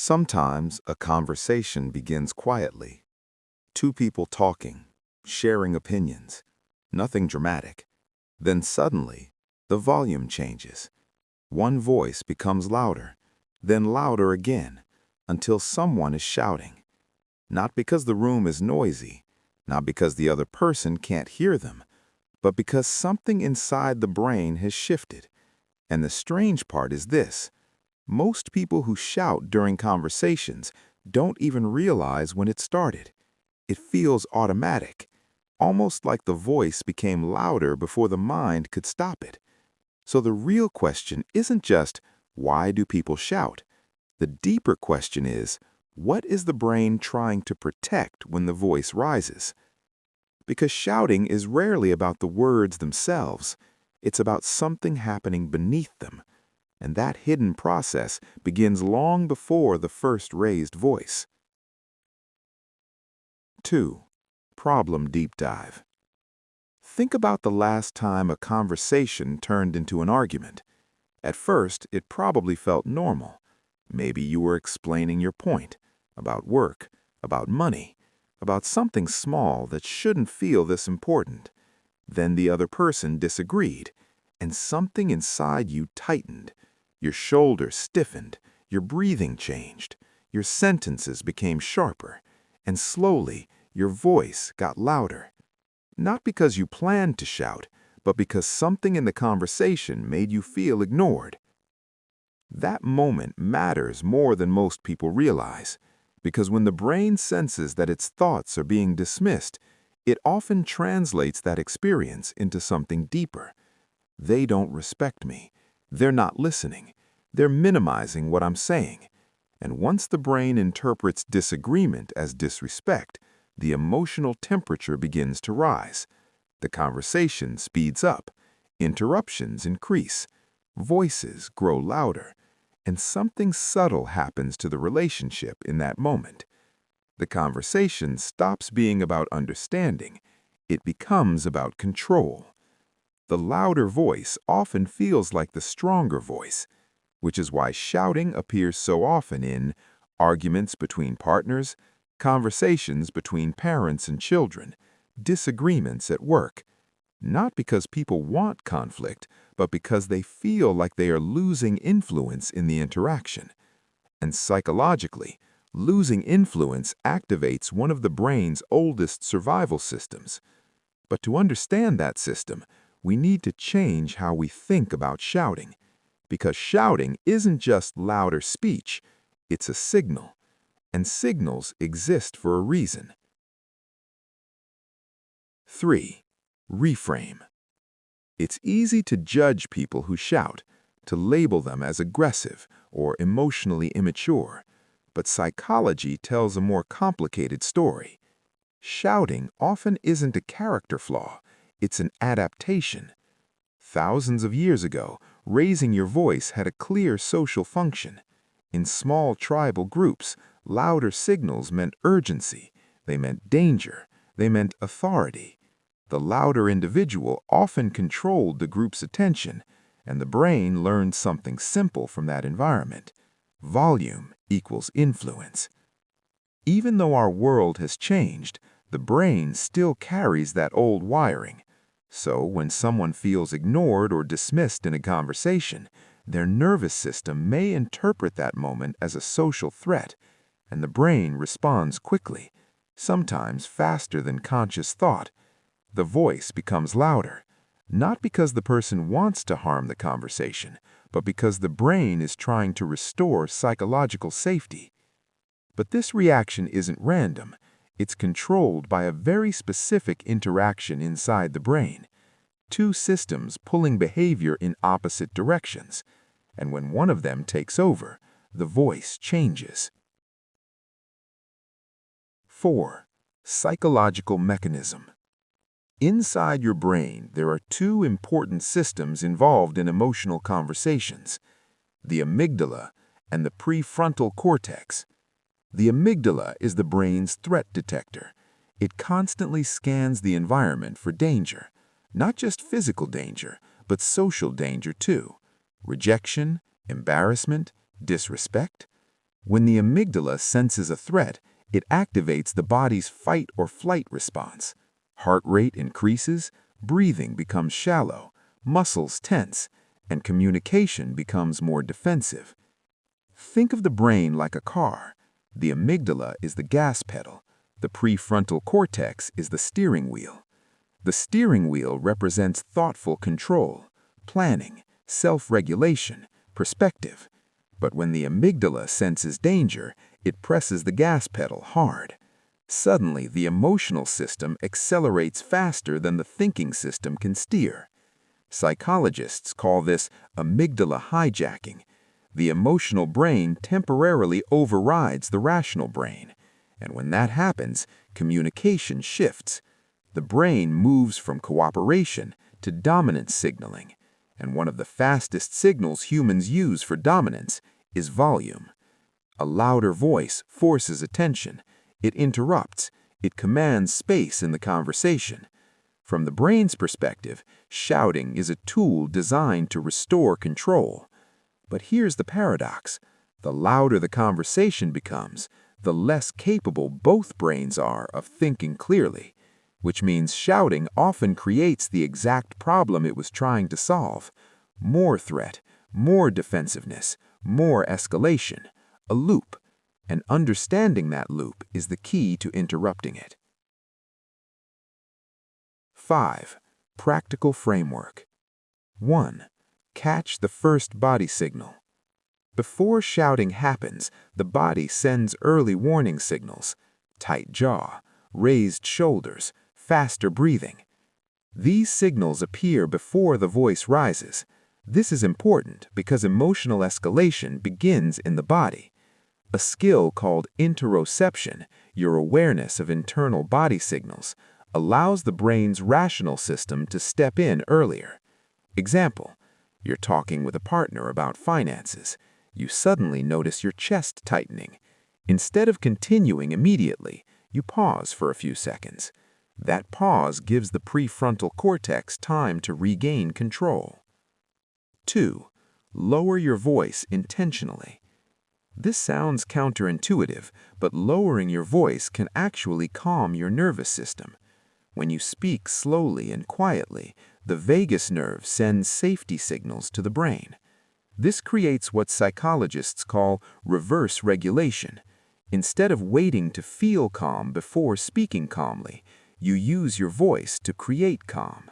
Sometimes a conversation begins quietly. Two people talking, sharing opinions. Nothing dramatic. Then suddenly, the volume changes. One voice becomes louder, then louder again, until someone is shouting. Not because the room is noisy, not because the other person can't hear them, but because something inside the brain has shifted. And the strange part is this: most people who shout during conversations don't even realize when it started. It feels automatic, almost like the voice became louder before the mind could stop it. So the real question isn't just, why do people shout? The deeper question is, what is the brain trying to protect when the voice rises? Because shouting is rarely about the words themselves. It's about something happening beneath them. And that hidden process begins long before the first raised voice. 2. Problem deep dive. Think about the last time a conversation turned into an argument. At first, it probably felt normal. Maybe you were explaining your point about work, about money, about something small that shouldn't feel this important. Then the other person disagreed, and something inside you tightened. Your shoulders stiffened, your breathing changed, your sentences became sharper, and slowly your voice got louder. Not because you planned to shout, but because something in the conversation made you feel ignored. That moment matters more than most people realize, because when the brain senses that its thoughts are being dismissed, it often translates that experience into something deeper. They don't respect me. They're not listening. They're minimizing what I'm saying. And once the brain interprets disagreement as disrespect, the emotional temperature begins to rise. The conversation speeds up. Interruptions increase. Voices grow louder. And something subtle happens to the relationship in that moment. The conversation stops being about understanding. It becomes about control. The louder voice often feels like the stronger voice, which is why shouting appears so often in arguments between partners, conversations between parents and children, disagreements at work. Not because people want conflict, but because they feel like they are losing influence in the interaction. And psychologically, losing influence activates one of the brain's oldest survival systems. But to understand that system, we need to change how we think about shouting. Because shouting isn't just louder speech, it's a signal. And signals exist for a reason. 3. Reframe. It's easy to judge people who shout, to label them as aggressive or emotionally immature. But psychology tells a more complicated story. Shouting often isn't a character flaw, it's an adaptation. Thousands of years ago, raising your voice had a clear social function. In small tribal groups, louder signals meant urgency, they meant danger, they meant authority. The louder individual often controlled the group's attention, and the brain learned something simple from that environment. Volume equals influence. Even though our world has changed, the brain still carries that old wiring. So when someone feels ignored or dismissed in a conversation, their nervous system may interpret that moment as a social threat, and the brain responds quickly, sometimes faster than conscious thought. The voice becomes louder, not because the person wants to harm the conversation, but because the brain is trying to restore psychological safety. But this reaction isn't random. It's controlled by a very specific interaction inside the brain. Two systems pulling behavior in opposite directions. And when one of them takes over, the voice changes. 4. Psychological mechanism. Inside your brain, there are two important systems involved in emotional conversations: the amygdala and the prefrontal cortex. The amygdala is the brain's threat detector. It constantly scans the environment for danger, not just physical danger, but social danger too. Rejection, embarrassment, disrespect. When the amygdala senses a threat, it activates the body's fight or flight response. Heart rate increases, breathing becomes shallow, muscles tense, and communication becomes more defensive. Think of the brain like a car. The amygdala is the gas pedal. The prefrontal cortex is the steering wheel. The steering wheel represents thoughtful control, planning, self-regulation, perspective. But when the amygdala senses danger, it presses the gas pedal hard. Suddenly, the emotional system accelerates faster than the thinking system can steer. Psychologists call this amygdala hijacking. The emotional brain temporarily overrides the rational brain. And when that happens, communication shifts. The brain moves from cooperation to dominance signaling. And one of the fastest signals humans use for dominance is volume. A louder voice forces attention. It interrupts. It commands space in the conversation. From the brain's perspective, shouting is a tool designed to restore control. But here's the paradox. The louder the conversation becomes, the less capable both brains are of thinking clearly, which means shouting often creates the exact problem it was trying to solve. More threat, more defensiveness, more escalation, a loop. And understanding that loop is the key to interrupting it. 5. Practical framework. 1. Catch the first body signal. Before shouting happens, the body sends early warning signals: tight jaw, raised shoulders, faster breathing. These signals appear before the voice rises. This is important because emotional escalation begins in the body. A skill called interoception, your awareness of internal body signals, allows the brain's rational system to step in earlier. Example: you're talking with a partner about finances. You suddenly notice your chest tightening. Instead of continuing immediately, you pause for a few seconds. That pause gives the prefrontal cortex time to regain control. 2. Lower your voice intentionally. This sounds counterintuitive, but lowering your voice can actually calm your nervous system. When you speak slowly and quietly, the vagus nerve sends safety signals to the brain. This creates what psychologists call reverse regulation. Instead of waiting to feel calm before speaking calmly, you use your voice to create calm.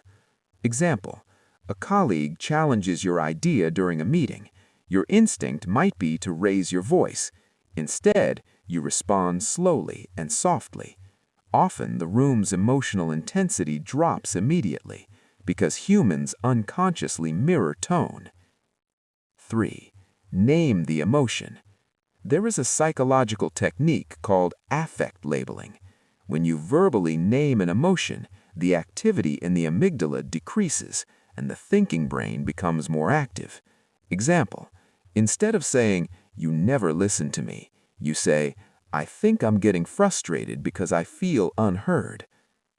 Example: a colleague challenges your idea during a meeting. Your instinct might be to raise your voice. Instead, you respond slowly and softly. Often, the room's emotional intensity drops immediately because humans unconsciously mirror tone. 3. Name the emotion. There is a psychological technique called affect labeling. When you verbally name an emotion, the activity in the amygdala decreases and the thinking brain becomes more active. Example: instead of saying, "You never listen to me," you say, "I think I'm getting frustrated because I feel unheard."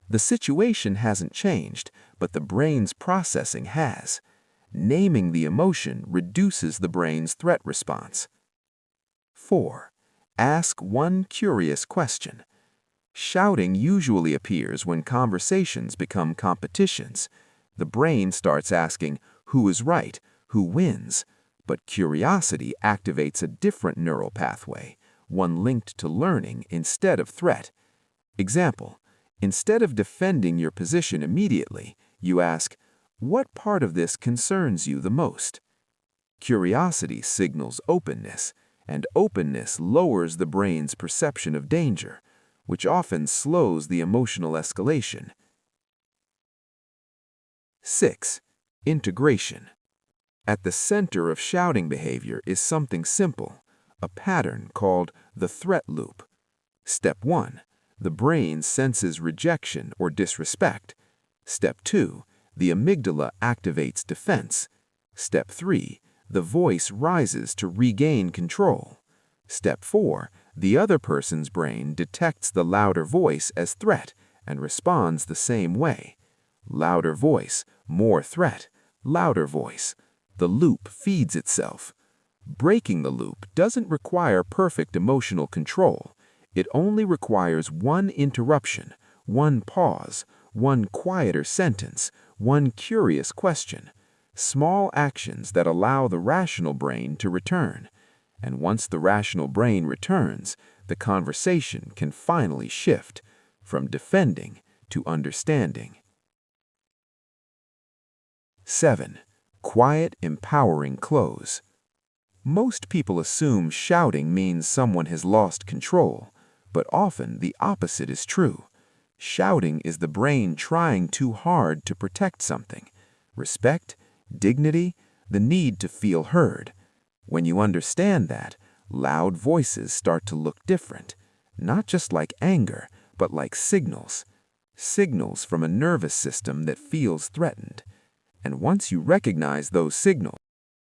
The situation hasn't changed, but the brain's processing has. Naming the emotion reduces the brain's threat response. 4. Ask one curious question. Shouting usually appears when conversations become competitions. The brain starts asking, who is right, who wins? But curiosity activates a different neural pathway, one linked to learning instead of threat. Example: instead of defending your position immediately, you ask, what part of this concerns you the most? Curiosity signals openness, and openness lowers the brain's perception of danger, which often slows the emotional escalation. 6. Integration. At the center of shouting behavior is something simple, a pattern called the threat loop. Step 1. The brain senses rejection or disrespect. Step 2. The amygdala activates defense. Step 3. The voice rises to regain control. Step 4. The other person's brain detects the louder voice as threat and responds the same way. Louder voice, more threat. Louder voice. The loop feeds itself. Breaking the loop doesn't require perfect emotional control. It only requires one interruption, one pause, one quieter sentence, one curious question. Small actions that allow the rational brain to return. And once the rational brain returns, the conversation can finally shift from defending to understanding. 7. Quiet, empowering close. Most people assume shouting means someone has lost control, but often the opposite is true. Shouting is the brain trying too hard to protect something: respect, dignity, the need to feel heard. When you understand that, loud voices start to look different, not just like anger, but like signals. Signals from a nervous system that feels threatened. And once you recognize those signals,